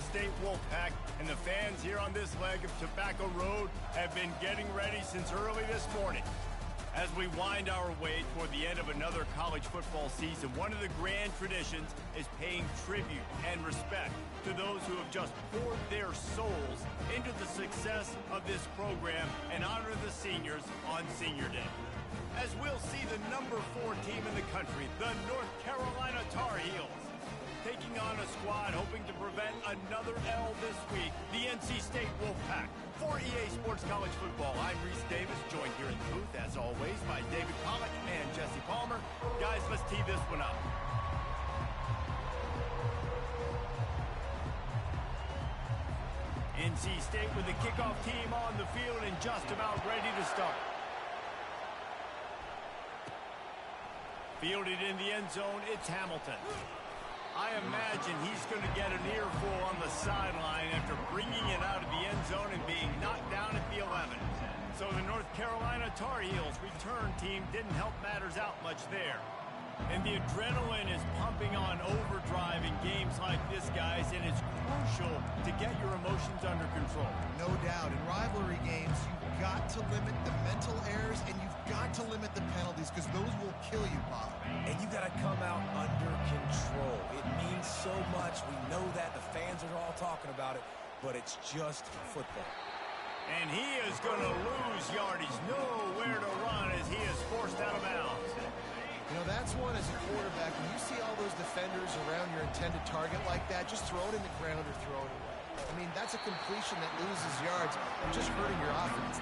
State Wolfpack, and the fans here on this leg of Tobacco Road have been getting ready since early this morning. As we wind our way toward the end of another college football season, one of the grand traditions is paying tribute and respect to those who have just poured their souls into the success of this program and honor the seniors on Senior Day. As we'll see the number 4 team in the country, the North Carolina Tar Heels, taking on a squad hoping to prevent another L this week, the NC State Wolfpack. For EA Sports College Football, I'm Reese Davis, joined here in the booth, as always, by David Pollack and Jesse Palmer. Guys, let's tee this one up. NC State with the kickoff team on the field and just about ready to start. Fielded in the end zone, it's Hamilton. I imagine he's going to get an earful on the sideline after bringing it out of the end zone and being knocked down at the 11. So the North Carolina Tar Heels return team didn't help matters out much there. And the adrenaline is pumping on overdrive in games like this, guys, and it's crucial to get your emotions under control. No doubt. In rivalry games, you've got to limit the mental errors and you've got to limit the penalties because those will kill you, Bob. And you got to come out under control. It means so much. We know that. The fans are all talking about it, but it's just football. And he is going to lose yardage. Nowhere to run as he is forced out of bounds. You know, that's one as a quarterback. When you see all those defenders around your intended target like that, just throw it in the ground or throw it away. I mean, that's a completion that loses yards and just hurting your offense.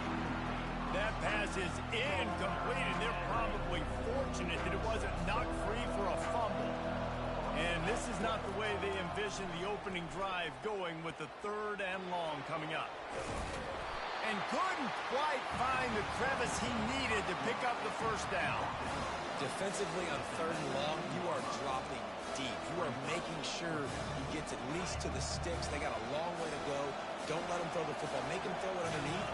That pass is incomplete, and they're probably fortunate that it wasn't knocked free for a fumble. And this is not the way they envisioned the opening drive going with the 3rd and long coming up. And couldn't quite find the crevice he needed to pick up the first down. Defensively on 3rd and long, you are dropping deep. You are making sure he gets at least to the sticks. They got a long way to go. Don't let him throw the football. Make him throw it underneath.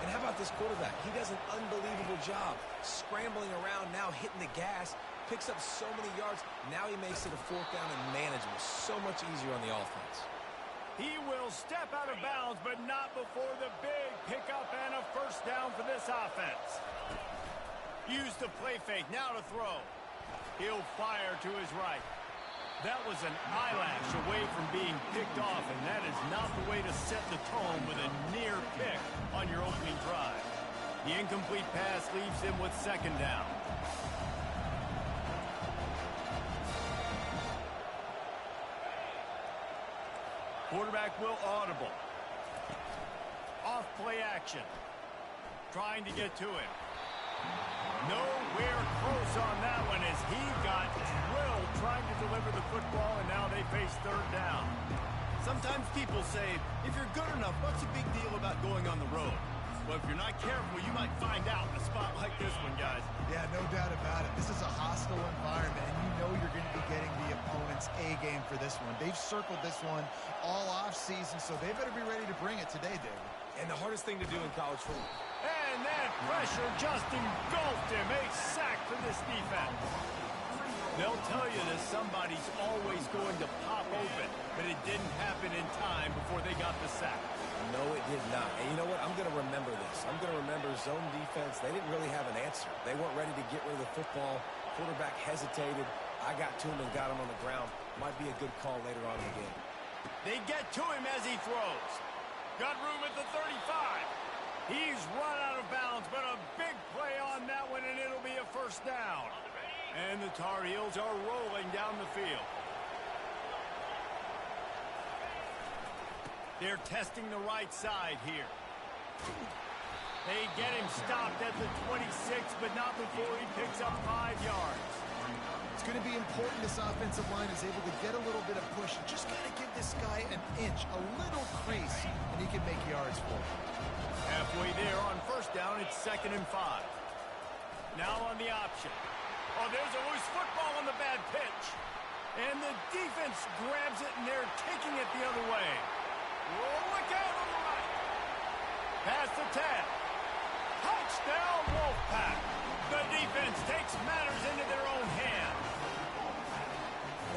And how about this quarterback? He does an unbelievable job scrambling around, now hitting the gas, picks up so many yards. Now he makes it a 4th down and manageable. So much easier on the offense. He will step out of bounds, but not before the big pickup and a 1st down for this offense. Use the play fake, now to throw. He'll fire to his right. That was an eyelash away from being picked off, and that is not the way to set the tone with a near pick on your opening drive. The incomplete pass leaves him with 2nd down. Quarterback will audible. Off play action. Trying to get to him. Nowhere close on that one as he got drilled trying to deliver the football, and now they face 3rd down. Sometimes people say, if you're good enough, what's the big deal about going on the road? Well, if you're not careful, you might find out in a spot like this one, guys. Yeah, no doubt about it. This is a hostile environment, and you know you're going to be getting the opponent's A-game for this one. They've circled this one all off-season, so they better be ready to bring it today, David. And the hardest thing to do in college football. And that pressure just engulfed him. A sack for this defense. They'll tell you that somebody's always going to pop open, but it didn't happen in time before they got the sack. No, it did not. And you know what? I'm going to remember this. I'm going to remember zone defense. They didn't really have an answer. They weren't ready to get rid of the football. Quarterback hesitated. I got to him and got him on the ground. Might be a good call later on in the game. They get to him as he throws. Got room at the 35. He's run out of bounds, but a big play on that one, and it'll be a 1st down. And the Tar Heels are rolling down the field. They're testing the right side here. They get him stopped at the 26, but not before he picks up 5 yards. It's going to be important this offensive line is able to get a little bit of push. You just got to give this guy an inch, a little crease, and he can make yards for it. Halfway there on 1st down, it's 2nd and 5. Now on the option. Oh, there's a loose football on the bad pitch. And the defense grabs it, and they're taking it the other way. Look out on the right. Pass the 10. Touchdown, Wolfpack. The defense takes matters into their own hands.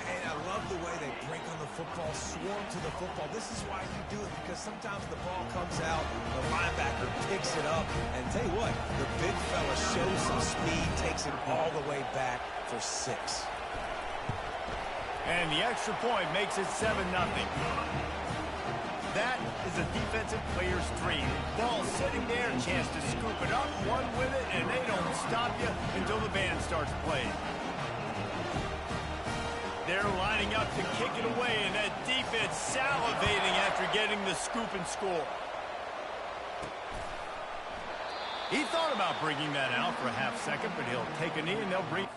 And I love the way they break on the football, swarm to the football. This is why you do it, because sometimes the ball comes out, the linebacker picks it up, and tell you what, the big fella shows some speed, takes it all the way back for 6. And the extra point makes it 7-0. That is a defensive player's dream. Ball sitting there, chance to scoop it up, one with it, and they don't stop you until the band starts playing. They're lining up to kick it away, and that defense salivating after getting the scoop and score. He thought about bringing that out for a half second, but he'll take a knee and they'll bring...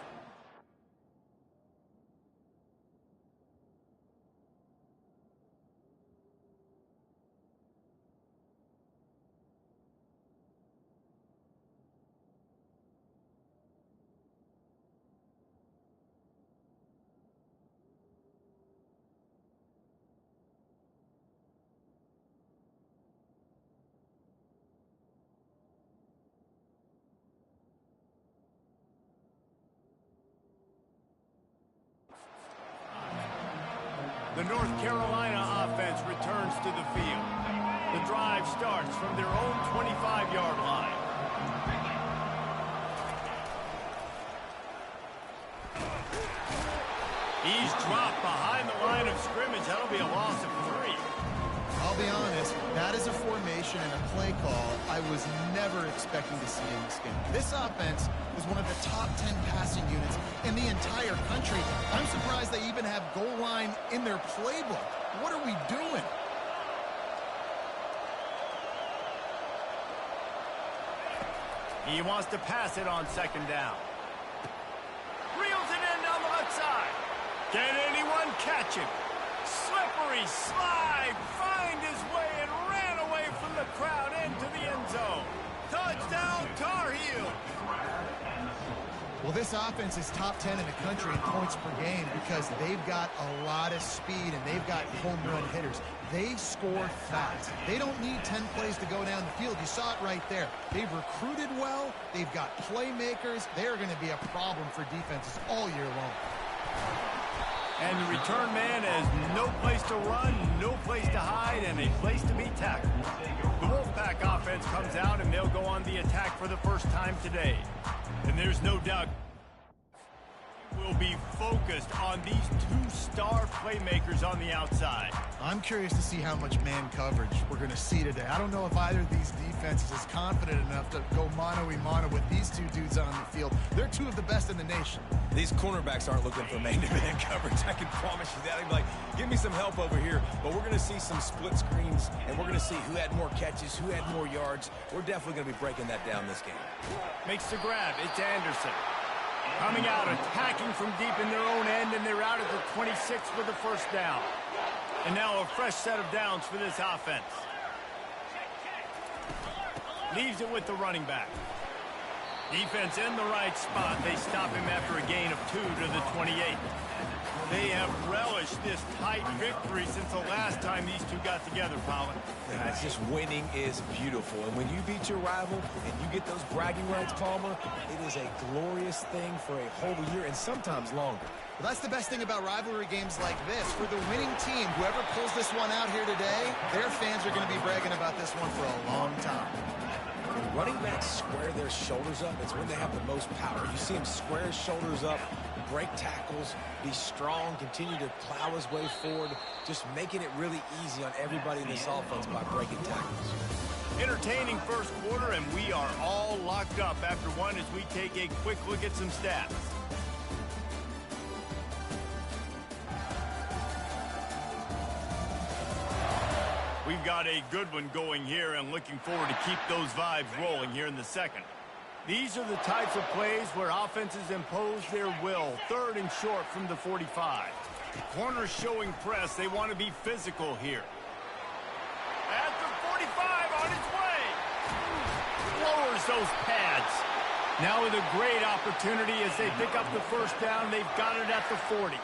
The North Carolina offense returns to the field. The drive starts from their own 25-yard line. He's dropped behind the line of scrimmage. That'll be a loss of 3. I'll be honest, that is a formation and a play call I was never expecting to see in this game. This offense is one of the top 10 passing units in the entire country. I'm surprised they even have goal line in their playbook. What are we doing? He wants to pass it on 2nd down. Reels it in down the left side. Can anyone catch him? Slippery slide, find his way and ran away from the crowd into the end zone. Touchdown, Tar Heels. Well, this offense is top 10 in the country in points per game because they've got a lot of speed and they've got home run hitters. They score fast. They don't need 10 plays to go down the field. You saw it right there. They've recruited well. They've got playmakers. They're going to be a problem for defenses all year long. And the return man has no place to run, no place to hide, and a place to be tackled. The Wolfpack offense comes out, and they'll go on the attack for the first time today. And there's no doubt we'll be focused on these 2 star playmakers on the outside. I'm curious to see how much man coverage we're going to see today. I don't know if either of these defenses is confident enough to go mano-a-mano with these 2 dudes on the field. They're 2 of the best in the nation. These cornerbacks aren't looking for man-to-man coverage. I can promise you that. They'd be like, give me some help over here. But we're going to see some split screens, and we're going to see who had more catches, who had more yards. We're definitely going to be breaking that down this game. Makes the grab. It's Anderson. Coming out, attacking from deep in their own end, and they're out at the 26 with the first down. And now a fresh set of downs for this offense. Leaves it with the running back. Defense in the right spot. They stop him after a gain of 2 to the 28. They have relished this tight victory since the last time these 2 got together, Colin. Yeah, it's just winning is beautiful. And when you beat your rival and you get those bragging rights, Palmer, it is a glorious thing for a whole year and sometimes longer. Well, that's the best thing about rivalry games like this. For the winning team, whoever pulls this one out here today, their fans are going to be bragging about this one for a long time. When running backs square their shoulders up, it's when they have the most power. You see him square his shoulders up, break tackles, be strong, continue to plow his way forward, just making it really easy on everybody in this offense by breaking tackles. Entertaining first quarter, and we are all locked up after one as we take a quick look at some stats. We've got a good one going here and looking forward to keep those vibes rolling here in the second. These are the types of plays where offenses impose their will. 3rd and short from the 45. Corners showing press. They want to be physical here. At the 45 on its way. Lowers those pads. Now with a great opportunity as they pick up the first down. They've got it at the 40.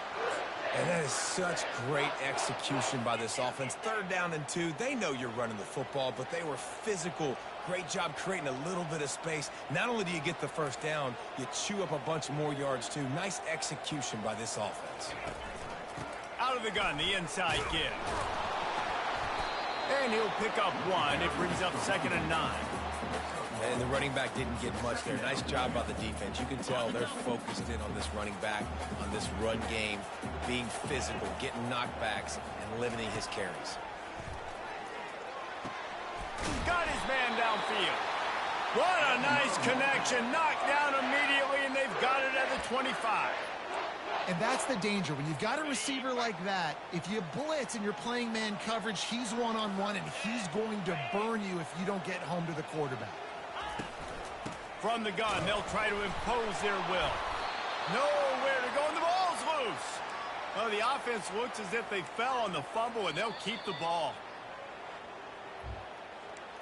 And that is such great execution by this offense. 3rd down and 2. They know you're running the football, but they were physical. Great job creating a little bit of space. Not only do you get the first down, you chew up a bunch more yards too. Nice execution by this offense. Out of the gun, the inside give. And he'll pick up one. It brings up 2nd and 9. And the running back didn't get much there. Nice job by the defense. You can tell they're focused in on this running back, on this run game, being physical, getting knockbacks, and limiting his carries. Got his man downfield. What a nice connection. Knocked down immediately, and they've got it at the 25. And that's the danger. When you've got a receiver like that, if you blitz and you're playing man coverage, he's one-on-one, and he's going to burn you if you don't get home to the quarterback. From the gun, they'll try to impose their will. Nowhere to go, and the ball's loose. Well, the offense looks as if they fell on the fumble, and they'll keep the ball.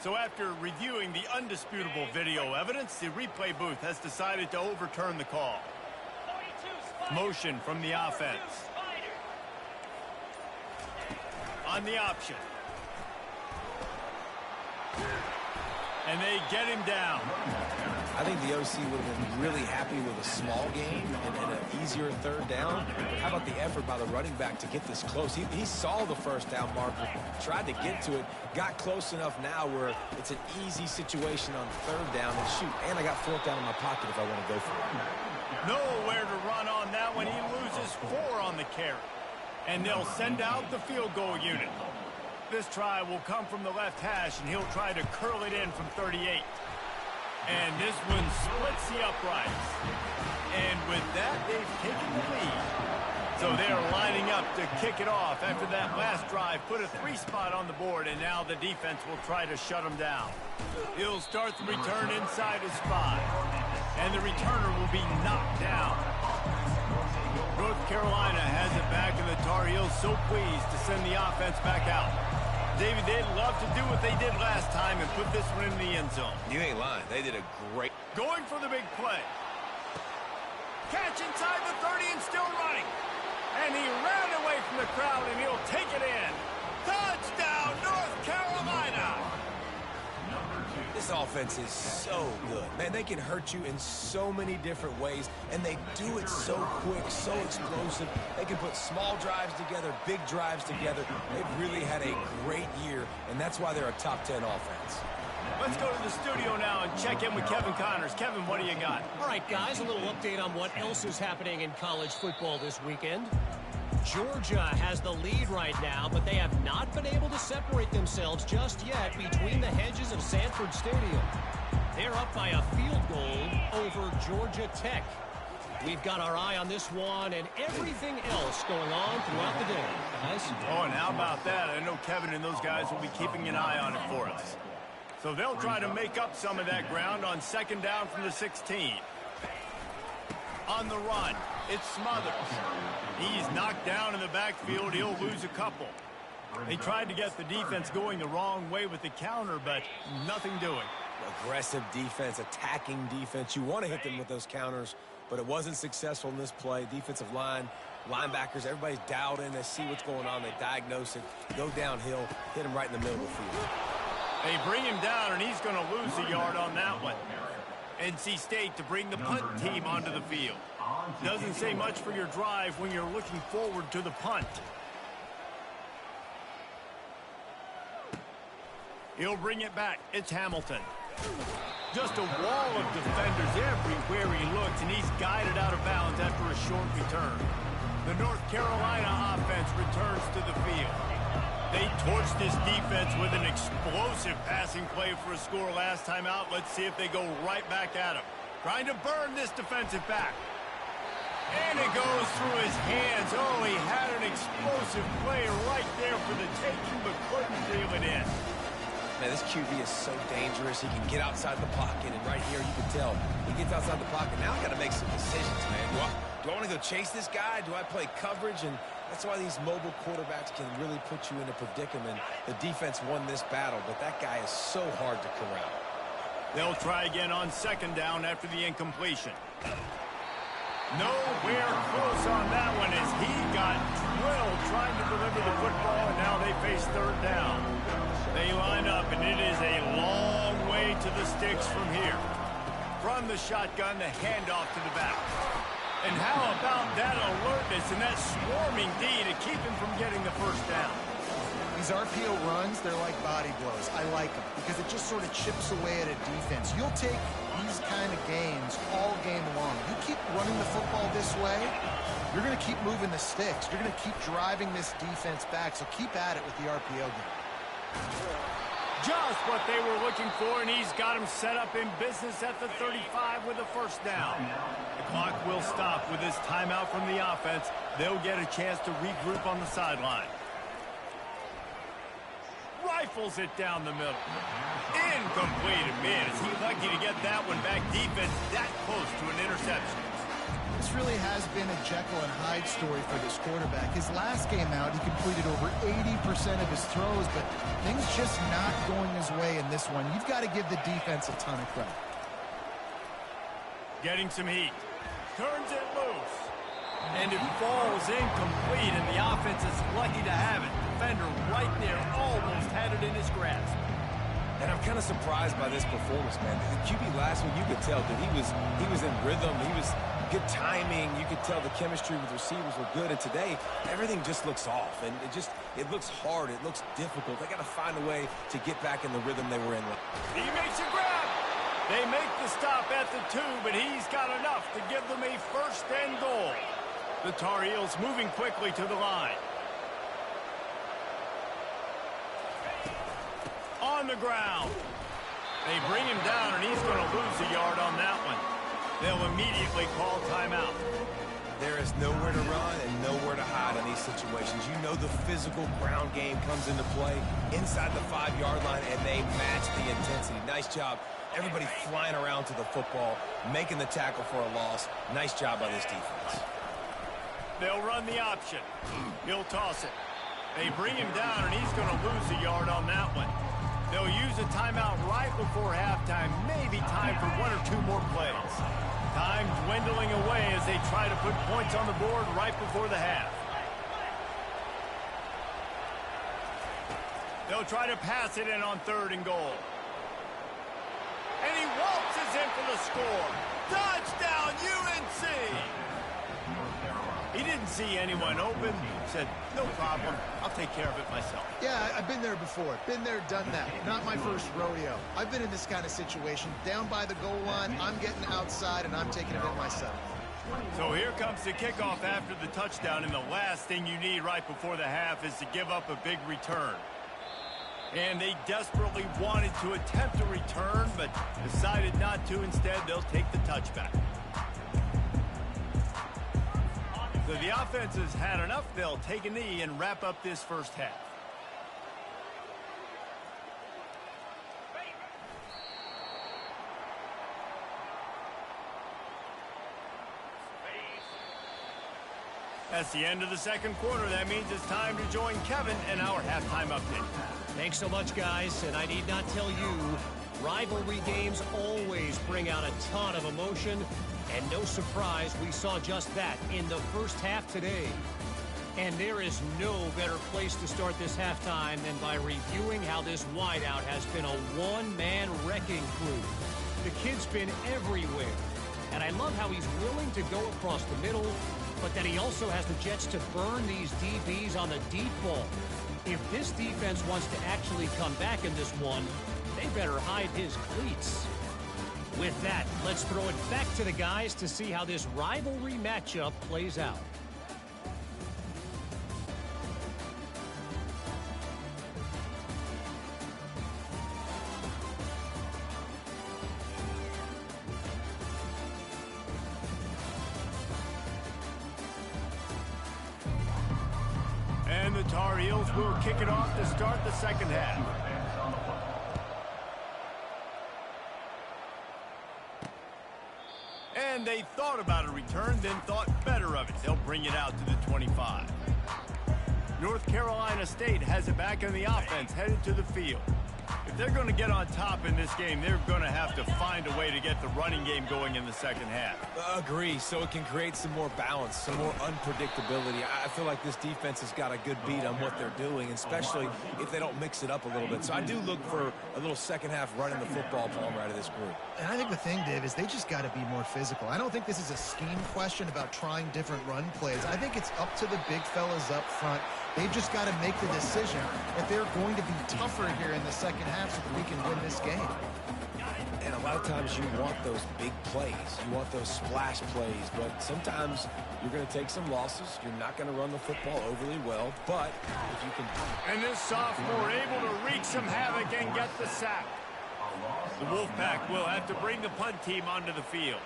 So after reviewing the undisputable video evidence, the replay booth has decided to overturn the call. Motion from the offense. On the option. And they get him down. I think the OC would have been really happy with a small game and an easier 3rd down. But how about the effort by the running back to get this close? He saw the 1st down marker, tried to get to it, got close enough now where it's an easy situation on 3rd down. And shoot, and I got 4th down in my pocket if I want to go for it. Nowhere to run on that one. He loses 4 on the carry. And they'll send out the field goal unit. This try will come from the left hash, and he'll try to curl it in from 38. And this one splits the uprights. And with that, they've taken the lead. So they're lining up to kick it off after that last drive. Put a 3-spot on the board, and now the defense will try to shut them down. He'll start the return inside his 5. And the returner will be knocked down. North Carolina has it back, and the Tar Heels so pleased to send the offense back out. David, they'd love to do what they did last time and put this one in the end zone. You ain't lying. They did a great... Going for the big play. Catch inside the 30 and still running. And he ran away from the crowd, and he'll take it in. Touchdown, North Carolina! This offense is so good. Man, they can hurt you in so many different ways, and they do it so quick, so explosive. They can put small drives together, big drives together. They've really had a great year, and that's why they're a top 10 offense. Let's go to the studio now and check in with Kevin Connors. Kevin, what do you got? All right, guys, a little update on what else is happening in college football this weekend. Georgia has the lead right now, but they have not been able to separate themselves just yet between the hedges of Sanford Stadium. They're up by a field goal over Georgia Tech. We've got our eye on this one and everything else going on throughout the day, guys. Oh, and how about that? I know Kevin and those guys will be keeping an eye on it for us. So they'll try to make up some of that ground on 2nd down from the 16. On the run, it's Smothers. He's knocked down in the backfield. He'll lose a couple. They tried to get the defense going the wrong way with the counter, but nothing doing. Aggressive defense, attacking defense. You want to hit them with those counters, but it wasn't successful in this play. Defensive line, linebackers, everybody's dialed in. They see what's going on. They diagnose it, go downhill, hit him right in the middle of the field. They bring him down, and he's going to lose a yard on that one. NC State to bring the punt team onto the field. Doesn't say much for your drive when you're looking forward to the punt. He'll bring it back. It's Hamilton. Just a wall of defenders everywhere he looks, and he's guided out of bounds after a short return. The North Carolina offense returns to the field. They torched this defense with an explosive passing play for a score last time out. Let's see if they go right back at him. Trying to burn this defensive back. And it goes through his hands. Oh, he had an explosive play right there for the taking, but couldn't reel it in. Man, this QB is so dangerous. He can get outside the pocket, and right here you can tell he gets outside the pocket. Now I got to make some decisions, man. Do I want to go chase this guy? Do I play coverage? And that's why these mobile quarterbacks can really put you in a predicament. The defense won this battle, but that guy is so hard to corral. They'll try again on 2nd down after the incompletion. Nowhere close on that one as he got drilled trying to deliver the football, and now they face 3rd down. They line up, and it is a long way to the sticks from here. From the shotgun, the handoff to the back. And how about that alertness and that swarming D to keep him from getting the first down? These RPO runs, they're like body blows. I like them because it just sort of chips away at a defense. You'll take these kind of gains all game long. You keep running the football this way, you're going to keep moving the sticks. You're going to keep driving this defense back, so keep at it with the RPO game. Just what they were looking for, and he's got him set up in business at the 35 with a first down. The clock will stop with this timeout from the offense. They'll get a chance to regroup on the sideline. Rifles it down the middle. Incomplete. Man, is he lucky to get that one back. Defense that close to an interception. This really has been a Jekyll and Hyde story for this quarterback. His last game out, he completed over 80% of his throws, but things just not going his way in this one. You've got to give the defense a ton of credit. Getting some heat. Turns it loose. And it falls incomplete, and the offense is lucky to have it. Defender right there almost had it in his grasp. And I'm kind of surprised by this performance, man. The QB last week, you could tell that he was in rhythm. He was good timing. You could tell the chemistry with receivers were good. And today, everything just looks off. And it looks hard. It looks difficult. They got to find a way to get back in the rhythm they were in. He makes a grab. They make the stop at the 2, but he's got enough to give them a first and goal. The Tar Heels moving quickly to the line. On the ground. They bring him down, and he's going to lose a yard on that one. They'll immediately call timeout. There is nowhere to run and nowhere to hide in these situations. You know the physical ground game comes into play inside the 5-yard line, and they match the intensity. Nice job. Everybody flying around to the football, making the tackle for a loss. Nice job by this defense. They'll run the option. He'll toss it. They bring him down, and he's going to lose a yard on that one. They'll use a timeout right before halftime, maybe time for 1 or 2 more plays. Time dwindling away as they try to put points on the board right before the half. They'll try to pass it in on 3rd and goal. And he waltzes in for the score. Touchdown, UNC! He didn't see anyone open. Said, no problem. I'll take care of it myself. Yeah, I've been there before. Been there, done that. Not my first rodeo. I've been in this kind of situation. Down by the goal line, I'm getting outside, and I'm taking it in myself. So here comes the kickoff after the touchdown, and the last thing you need right before the half is to give up a big return. And they desperately wanted to attempt a return, but decided not to. Instead, they'll take the touchback. So the offense has had enough. They'll take a knee and wrap up this first half. That's the end of the second quarter. That means it's time to join Kevin in our halftime update. Thanks so much, guys. And I need not tell you, rivalry games always bring out a ton of emotion. And no surprise, we saw just that in the first half today. And there is no better place to start this halftime than by reviewing how this wideout has been a one-man wrecking crew. The kid's been everywhere. And I love how he's willing to go across the middle, but that he also has the jets to burn these DBs on the deep ball. If this defense wants to actually come back in this one, they better hide his cleats. With that, let's throw it back to the guys to see how this rivalry matchup plays out. And the Tar Heels will kick it off to start the second half. And they thought about a return, then thought better of it. They'll bring it out to the 25. North Carolina State has it back in the offense, headed to the field. If they're going to get on top in this game, they're going to have to find a way to get the running game going in the second half. Agree, so it can create some more balance, some more unpredictability. I feel like this defense has got a good beat on what they're doing, especially if they don't mix it up a little bit. So I do look for a little second half running the football Palmer out of this group. And I think the thing, Dave, is they just got to be more physical. I don't think this is a scheme question about trying different run plays. I think it's up to the big fellas up front. They've just got to make the decision that they're going to be tougher here in the second half so that we can win this game. And a lot of times you want those big plays. You want those splash plays. But sometimes you're going to take some losses. You're not going to run the football overly well. But if you can... And this sophomore able to wreak some havoc and get the sack. The Wolfpack will have to bring the punt team onto the field.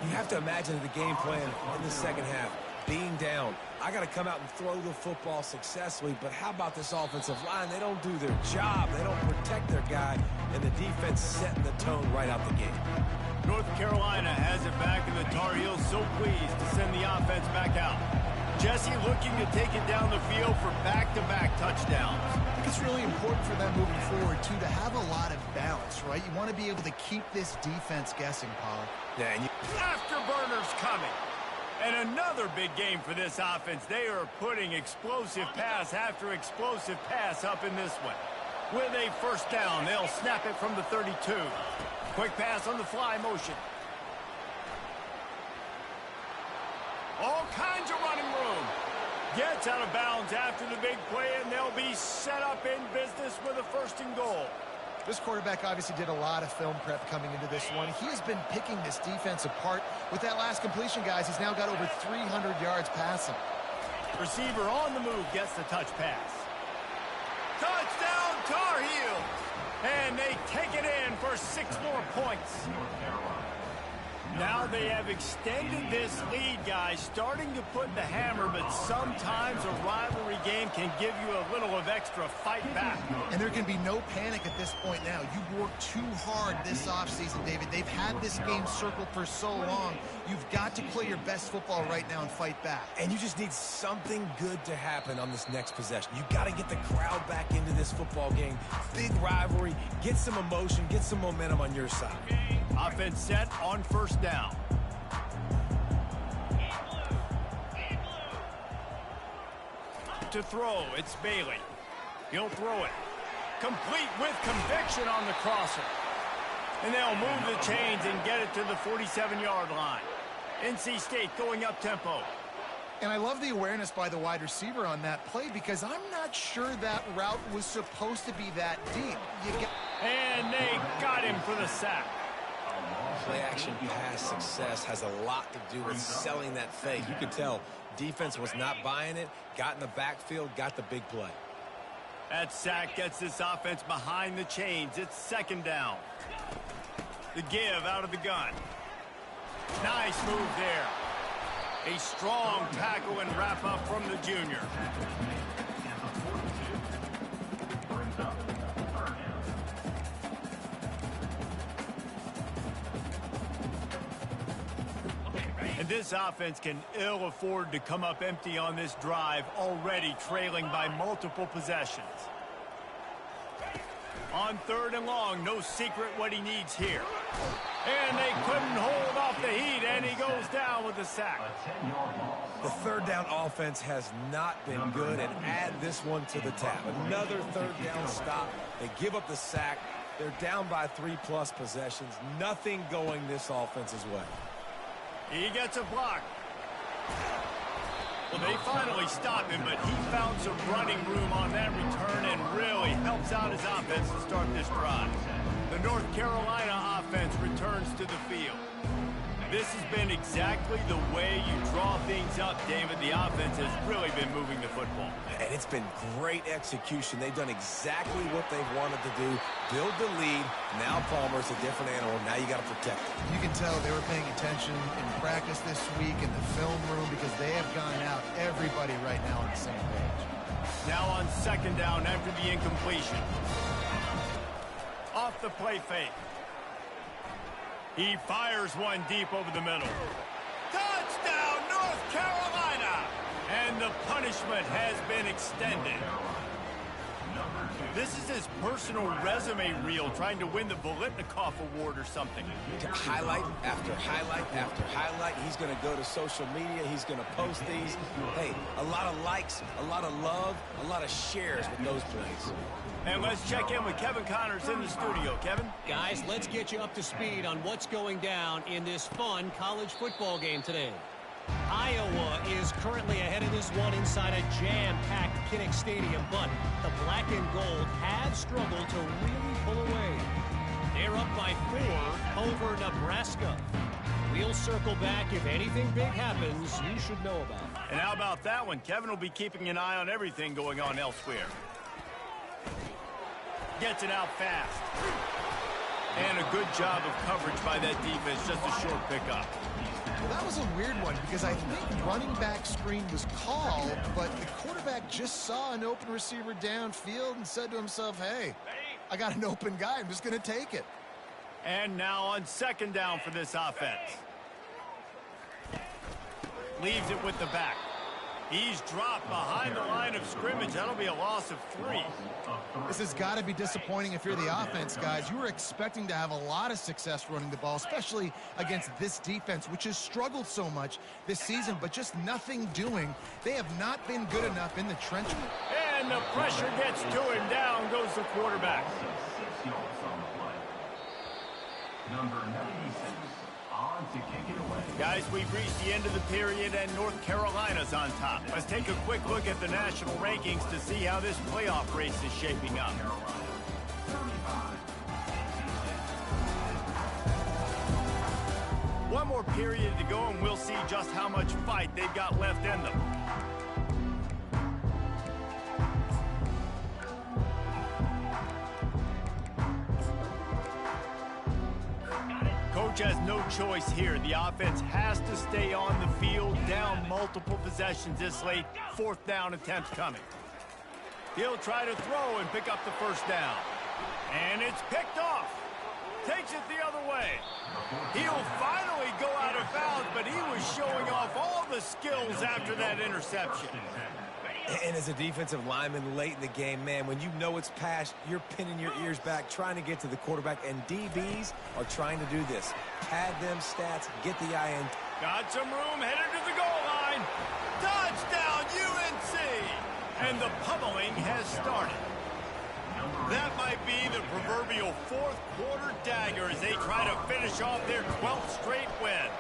You have to imagine the game plan in the second half. Being down, I got to come out and throw the football successfully, but how about this offensive line? They don't do their job. They don't protect their guy, and the defense setting the tone right out the gate. North Carolina has it back, and the Tar Heels so pleased to send the offense back out. Jesse looking to take it down the field for back-to-back touchdowns. I think it's really important for them moving forward, too, to have a lot of balance, right? You want to be able to keep this defense guessing, Paul. Yeah, and Afterburners coming. And another big game for this offense. They are putting explosive pass after explosive pass up in this one. With a first down, they'll snap it from the 32. Quick pass on the fly motion. All kinds of running room. Gets out of bounds after the big play, and they'll be set up in business with a first and goal. This quarterback obviously did a lot of film prep coming into this one. He has been picking this defense apart. With that last completion, guys, he's now got over 300 yards passing. Receiver on the move gets the touch pass. Touchdown, Tar Heels! And they take it in for 6 more points. Now they have extended this lead, guys, starting to put the hammer, but sometimes a rivalry game can give you a little of extra fight back. And there can be no panic at this point now. You've worked too hard this offseason, David. They've had this game circled for so long. You've got to play your best football right now and fight back. you just need something good to happen on this next possession. You got to get the crowd back into this football game. Big rivalry. Get some emotion. Get some momentum on your side. Offense set on first down. To throw, it's Bailey. He'll throw it. Complete with conviction on the crosser. And they'll move the chains and get it to the 47-yard line. NC State going up tempo. And I love the awareness by the wide receiver on that play because I'm not sure that route was supposed to be that deep. And they got him for the sack. Play-action pass success has a lot to do with selling that fake. You could tell defense was not buying it, got in the backfield, got the big play. That sack gets this offense behind the chains. It's second down. The give out of the gun. Nice move there. A strong tackle and wrap-up from the junior. And this offense can ill afford to come up empty on this drive, already trailing by multiple possessions. On third and long, no secret what he needs here. And they couldn't hold off the heat, and he goes down with the sack. The third down offense has not been good, and add this one to the tab. Another third down stop. They give up the sack. They're down by 3+ possessions. Nothing going this offense's way. He gets a block. Well, they finally stopped him, but he found some running room on that return and really helps out his offense to start this drive. The North Carolina offense returns to the field. This has been exactly the way you draw things up, David. The offense has really been moving the football. And it's been great execution. They've done exactly what they've wanted to do. Build the lead. Now Palmer's a different animal. Now you got to protect it. You can tell they were paying attention in practice this week in the film room because they have gone out, everybody right now on the same page. Now on second down after the incompletion. Off the play fake. He fires one deep over the middle. Touchdown, North Carolina! And the punishment has been extended. This is his personal resume reel, trying to win the Volitnikoff Award or something. Highlight after highlight after highlight. He's going to go to social media. He's going to post these. Hey, a lot of likes, a lot of love, a lot of shares with those plays. And let's check in with Kevin Connors in the studio. Kevin? Guys, let's get you up to speed on what's going down in this fun college football game today. Iowa is currently ahead of this one inside a jam-packed Kinnick Stadium, but the black and gold have struggled to really pull away. They're up by 4 over Nebraska. We'll circle back. If anything big happens, you should know about it. And how about that one? Kevin will be keeping an eye on everything going on elsewhere. Gets it out fast. And a good job of coverage by that defense. Just a short pickup. Well, that was a weird one because I think running back screen was called, but the quarterback just saw an open receiver downfield and said to himself, hey, I got an open guy. I'm just going to take it. And now on second down for this offense. Leaves it with the back. He's dropped behind the line of scrimmage. That'll be a loss of 3. This has got to be disappointing if you're the offense, guys. You were expecting to have a lot of success running the ball, especially against this defense, which has struggled so much this season, but just nothing doing. They have not been good enough in the trenches. And the pressure gets to him. Down goes the quarterback. Number 96. On to kick it away. Guys, we've reached the end of the period, and North Carolina's on top. Let's take a quick look at the national rankings to see how this playoff race is shaping up. One more period to go, and we'll see just how much fight they've got left in them. Coach has no choice here. The offense has to stay on the field, down multiple possessions this late. 4th down attempts coming. He'll try to throw and pick up the first down. And it's picked off. Takes it the other way. He'll finally go out of bounds, but he was showing off all the skills after that interception. And as a defensive lineman late in the game, man, when you know it's past, you're pinning your ears back, trying to get to the quarterback, and DBs are trying to do this. Pad them stats, get the eye in. Got some room, headed to the goal line. Touchdown, UNC! And the pummeling has started. That might be the proverbial 4th quarter dagger as they try to finish off their 12th straight win.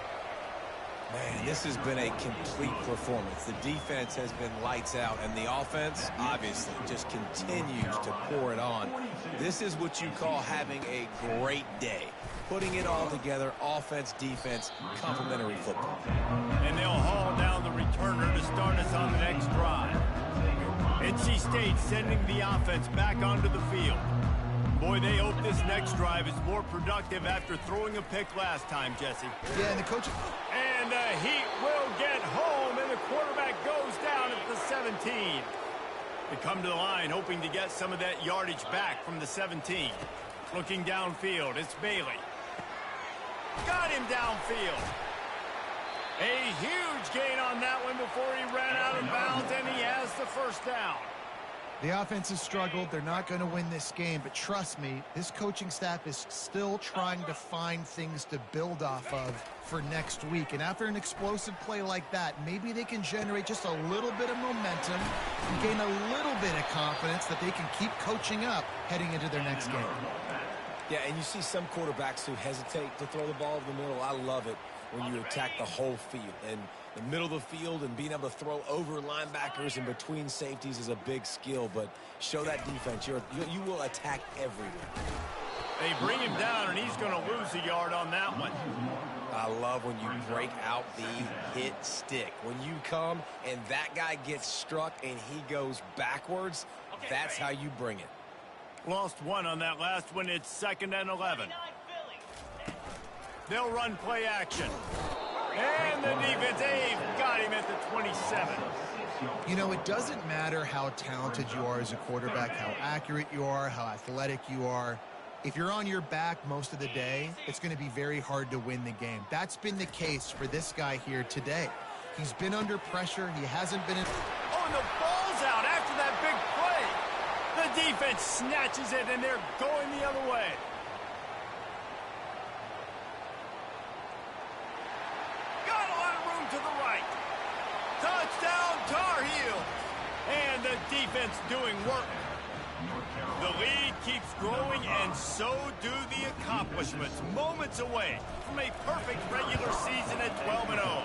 Man, this has been a complete performance. The defense has been lights out, and the offense, obviously, just continues to pour it on. This is what you call having a great day. Putting it all together, offense, defense, complementary football. And they'll haul down the returner to start us on the next drive. NC State sending the offense back onto the field. Boy, they hope this next drive is more productive after throwing a pick last time, Jesse. Yeah, and the coach... And the Heat will get home, and the quarterback goes down at the 17. They come to the line hoping to get some of that yardage back from the 17. Looking downfield, it's Bailey. Got him downfield. A huge gain on that one before he ran out of bounds, and he has the first down. The offense has struggled. They're not going to win this game, but trust me, this coaching staff is still trying to find things to build off of for next week. And after an explosive play like that, maybe they can generate just a little bit of momentum and gain a little bit of confidence that they can keep coaching up heading into their next game. Yeah, and you see some quarterbacks who hesitate to throw the ball over the middle. I love it when you attack the whole field. And the middle of the field and being able to throw over linebackers and between safeties is a big skill, but show that defense. You will attack everywhere. They bring him down, and he's going to lose a yard on that one. I love when you break out the hit stick. When you come and that guy gets struck and he goes backwards, that's how you bring it. Lost one on that last one. It's 2nd and 11. They'll run play action. And the defense, got him at the 27. You know, it doesn't matter how talented you are as a quarterback, how accurate you are, how athletic you are. If you're on your back most of the day, it's going to be very hard to win the game. That's been the case for this guy here today. He's been under pressure. He hasn't been in... Oh, and the ball's out after that big play. The defense snatches it, and they're going the other way. Got a lot of room to the right. Touchdown, Tar Heel. And the defense doing work. The lead keeps growing, and so do the accomplishments. Moments away from a perfect regular season at 12-0.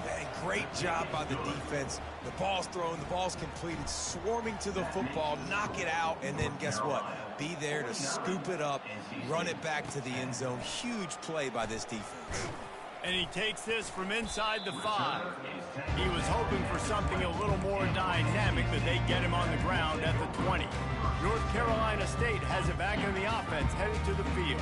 Yeah, great job by the defense. The ball's thrown, the ball's completed, swarming to the football, knock it out, and then guess what? Be there to scoop it up, run it back to the end zone. Huge play by this defense. And he takes this from inside the 5. He was hoping for something a little more dynamic, but they get him on the ground at the 20. North Carolina State has it back in the offense, headed to the field.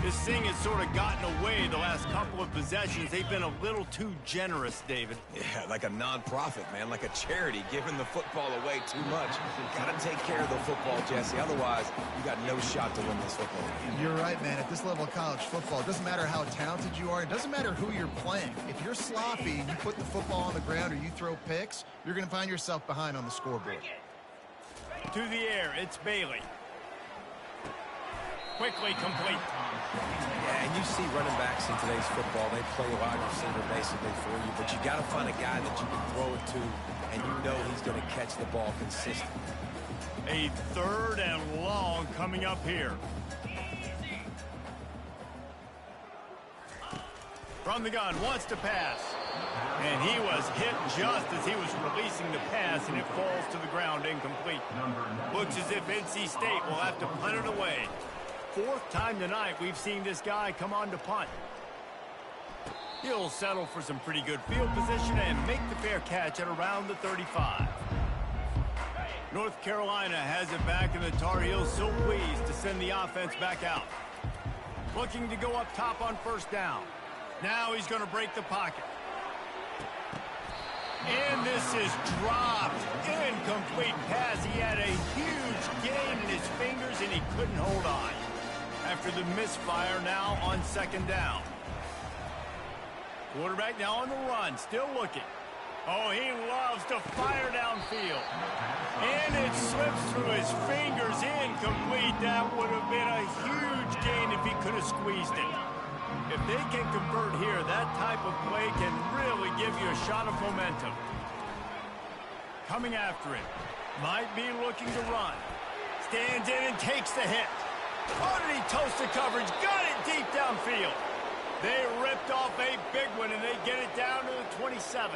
This thing has sort of gotten away the last couple of possessions. They've been a little too generous, David. Yeah, like a non-profit, man, like a charity, giving the football away too much. Got to take care of the football, Jesse. Otherwise, you got no shot to win this football game. You're right, man. At this level of college football, it doesn't matter how talented you are. It doesn't matter who you're playing. If you're sloppy and you put the football on the ground or you throw picks, you're going to find yourself behind on the scoreboard. To the air, it's Bailey. Quickly complete. Yeah, and you see running backs in today's football, they play wide receiver basically for you, but you got to find a guy that you can throw it to, and you know he's going to catch the ball consistently. A 3rd and long coming up here. From the gun, wants to pass. And he was hit just as he was releasing the pass, and it falls to the ground incomplete. Looks as if NC State will have to punt it away. 4th time tonight we've seen this guy come on to punt. He'll settle for some pretty good field position and make the fair catch at around the 35. North Carolina has it back, and the Tar Heels so pleased to send the offense back out. Looking to go up top on 1st down. Now he's going to break the pocket. And this is dropped. Incomplete pass. He had a huge gain in his fingers, and he couldn't hold on. After the misfire, now on 2nd down. Quarterback now on the run, still looking. Oh, he loves to fire downfield. And it slips through his fingers, incomplete. That would have been a huge gain if he could have squeezed it. If they can convert here, that type of play can really give you a shot of momentum. Coming after it. Might be looking to run. Stands in and takes the hit. Oh, did he toast the coverage? Got it deep downfield. They ripped off a big one, and they get it down to the 27.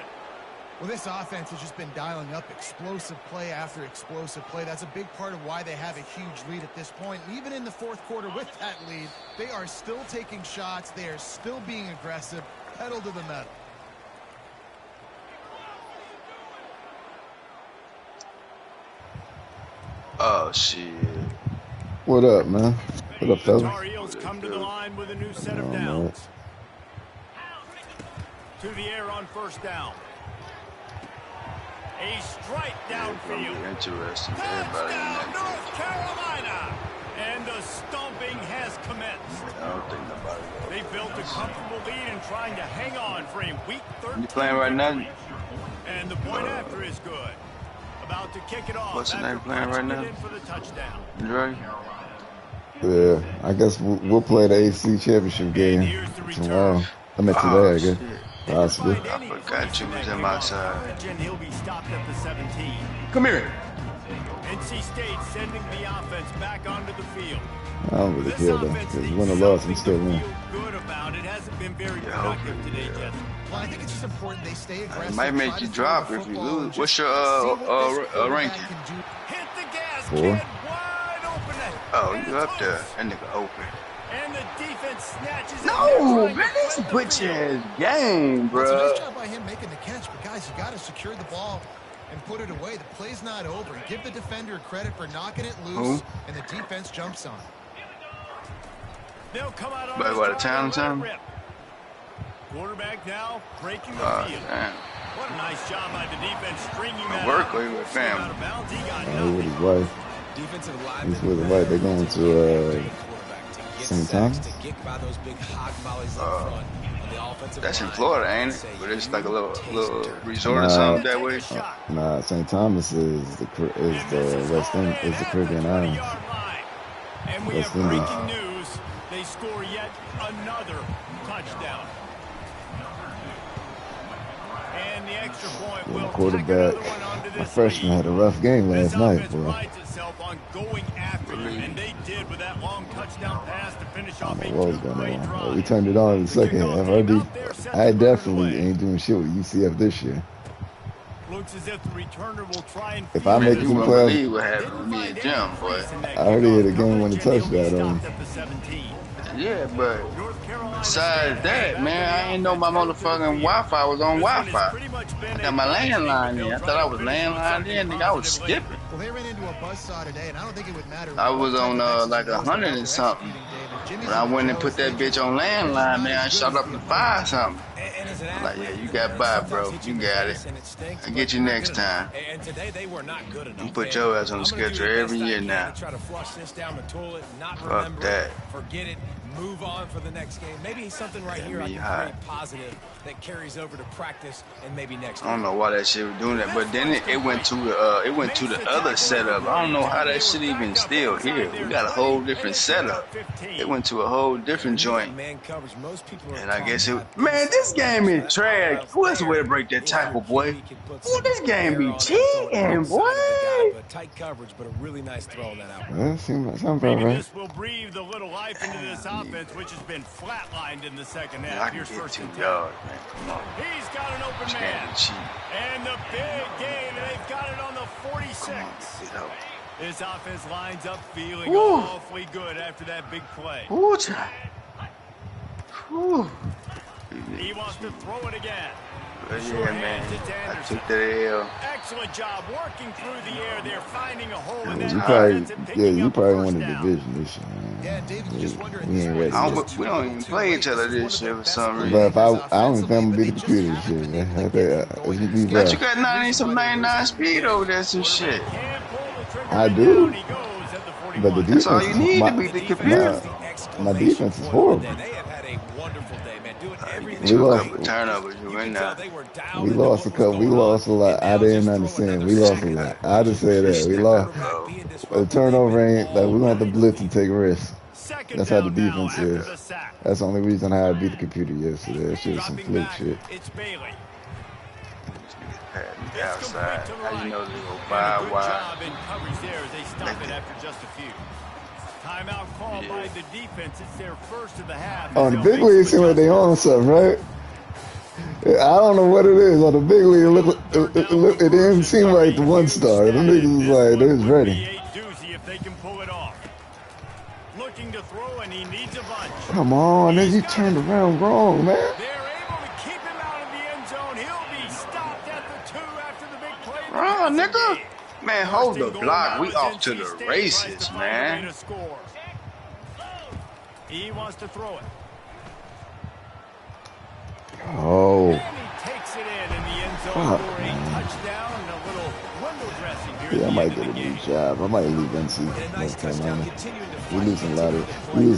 Well, this offense has just been dialing up explosive play after explosive play. That's a big part of why they have a huge lead at this point. And even in the 4th quarter with that lead, they are still taking shots. They are still being aggressive. Pedal to the metal. Oh, shit. What up, man? What up, The fella? Tar Heels come to the line with a new set of downs. To the air on 1st down. A strike downfield. Interesting. Everybody in Touchdown, that North Carolina! And the stomping has commenced. game. I don't think nobody knows. They built a comfortable lead and trying to hang on for a week 13. You playing right now? And the point after is good. About to kick it off. What's the name after playing right punching now? it in for the touchdown. You ready? Yeah, I guess we'll play the AFC Championship game tomorrow. I mean today, I guess. Possibly. I forgot you was in my side. And he'll be stopped at the 17. Come here. NC State sending the offense back onto the field. I don't really This care though, offense because needs win or loss, something I'm still to in. feel good about. It hasn't been very productive today, Jesse. Well, I think it's just important they stay aggressive. It might make try you to throw drop the if you football and lose. What's just your see what this quarterback ranking? can do. Hit the gas, 4. kid. Wide open. Oh, And you it's up there. loose. That nigga open. And the defense snatches it. No, They're man, trying this to bitch flip the field. ass game, It's a nice bro. job by him making the catch, but guys, you got to secure the ball and put it away. The play's not over. Give the defender credit for knocking it loose, and the defense jumps on it. They'll come out on But this what, a drive town and let it time? rip. Quarterback now breaking the Oh, field. damn. What a nice job by the defense stringing that Work out. or you with Slid family? out of bounds. He got With nothing. his wife. Defensive line. He's with his wife. They're going to St. Thomas. To get by those big hog volleys up front. the offensive That's in line. Florida, ain't it? But it's like a little resort or something that way. Nah, St. Thomas is the Caribbean islands. And we West have Indies. breaking news. They score yet another touchdown. And the extra point Yeah, will the quarterback, tack another one onto my this freshman, lead. had a rough game This last night, offense boy. prides itself on going after you, and they did with that long touchdown pass to finish I off don't a know what was two-play going on. drive. We turned it on in the second half. I definitely ain't doing shit with UCF this year. Looks as if the returner will try and If I Man, make it you to the wouldn't playoffs, believe what happened to me and Jim, boy. I heard he had a game-winning touchdown on him. Yeah, but besides that, man, I ain't know my motherfucking Wi-Fi was on Wi-Fi. I got my landline in. I thought I was landline in, nigga. I was skipping. Well, they ran into a buzzsaw today, and I don't think it would matter. I was on like 100 and something. When I went and put that bitch on landline, man, I shot up to 5 something. I'm like, yeah, you got by, bro. You got it. I'll get you next time. And today they were not good enough. You put your ass on the schedule every year now. Try to flush this down the toilet, not Fuck remember that. it, forget it, move on for the next game. Maybe something right here I me can hot. create positive that carries over to practice and maybe next I don't game. know why that shit was doing that, but then it went to the other setup. I don't know how that shit even still here. We got a whole different setup. It went to a whole different joint. Man coverage, most people are And I guess talking it, about man, this game is trash. Who else would break that tackle, boy? Ooh, this game be cheating, boy. Tight coverage, but a really nice throw on that out. Well, sounds about Maybe right. this will breathe a little life into this offense, which has been flatlined in the second half. I can Here's get first 2 and 10. yards, man. Come on. He's got an open This game man. be cheap. And the big gain, and they've got it on the 46. Come on, get out. This offense lines up feeling Woo. awfully good after that big play. Ooh, child. Ooh. He wants to throw it again. Yeah, man. I took that L. Excellent job working through the air there, finding a hole in that You defense and picking you up probably first won the down. division this year, man. Yeah, David, just wondering. We ain't ready. We don't even play each other this year for some reason. But if I don't even think I'm gonna beat the computer this year, man. I think it's gonna be Got, rough. you got 90 some 99 speed over there, some shit. Can't pull the trigger I right do. now, and he goes at the 41. But the That's all defense, you need to my, beat the computer. my defense is horrible. They have had a wonderful day, man. Doing everything. We lost. Couple turnovers, you in there. We lost a couple. We lost a lot. I didn't understand. We lost a lot. I just say that we lost. The turnover ain't like we gonna have to blitz and take risks. That's how the defense is. That's the only reason I beat the computer yesterday. That shit was some fluke shit. It's Bailey. The outside. How you know they go by Good wide? job in coverage there as they stop it after just a few. Timeout called by the defense. It's their first of the half. On the big league, it seems like they on something, right? I don't know what it is. On the big league, it didn't seem like the 1-star. The niggas was like, they was ready. If they can pull it off. Looking to throw, and he needs a bunch. Come on, then you turned around wrong, man. They're able to keep him out of the end zone. He'll be stopped at the 2 after the big play. Oh, nigga. Man, hold the block. We off to the races, man. He wants to throw it. Oh. And he takes it in the end zone for a touchdown and a little window dressing here. Yeah, I at the might end get of a the new game. job. I might leave NC. North Carolina. We lose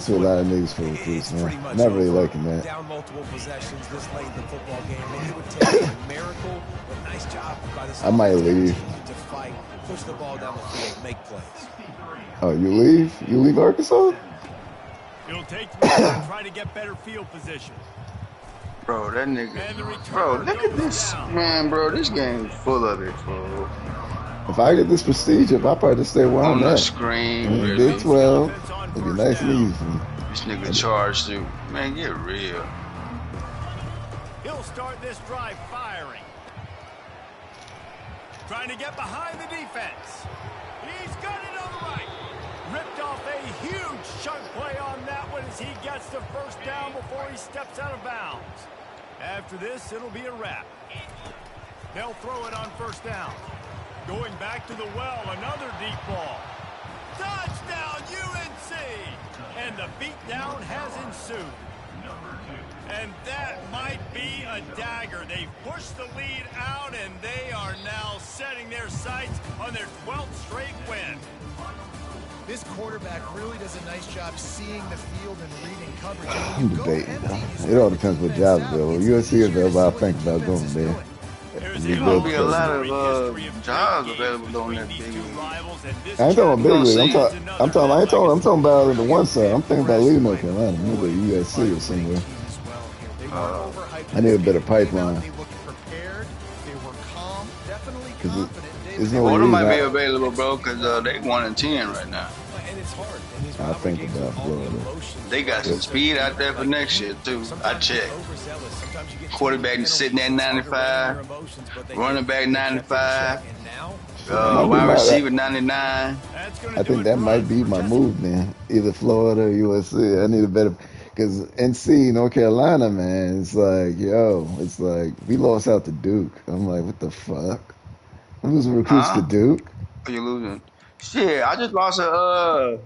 to a lot of niggas for recruits, man. Not really liking that. Down multiple possessions this late in the football game. Maybe it would take a miracle, but nice job by the I might leave. to fight, push the ball down the field, make plays. Oh, you leave? You leave Arkansas? It'll take 3 to try to get better field position. Bro, that nigga. Bro, look at this. Man, bro, this game is full of it, bro. If I get this prestigious, I'll probably just stay where On I'm the at. screen, In really. Big 12, it'd be nice and easy for me. This nigga charged you. Man, get real. He'll start this drive firing. Trying to get behind the defense. He's got it on the right. Ripped off a huge chunk play on that one as he gets the first down before he steps out of bounds. After this, it'll be a wrap. They'll throw it on first down. Going back to the well, another deep ball. Touchdown, UNC! And the beatdown has ensued. And that might be a dagger. They've pushed the lead out, and they are now setting their sights on their 12th straight win. This quarterback really does a nice job seeing the field and reading coverage. I'm debating, though. It all depends what jobs available. USC is available. I think about going there. There's going to be a lot of jobs available on that big league. I ain't talking about big league. I'm talking about the one side. I'm thinking about leaving North Carolina. Maybe USC or somewhere. I need a better pipeline. Because Florida might be available, bro, because they 1-10 right now. I think about Florida. They got some speed out there for next year, too. I checked. Quarterback sitting at 95. Running back 95. Wide receiver 99. I think that might be my move, man. Either Florida or USC. I need a better... Because NC, North Carolina, man, it's like, it's like, we lost out to Duke. I'm like, what the fuck? I'm losing recruits to Duke? Are you losing? Shit, I just lost a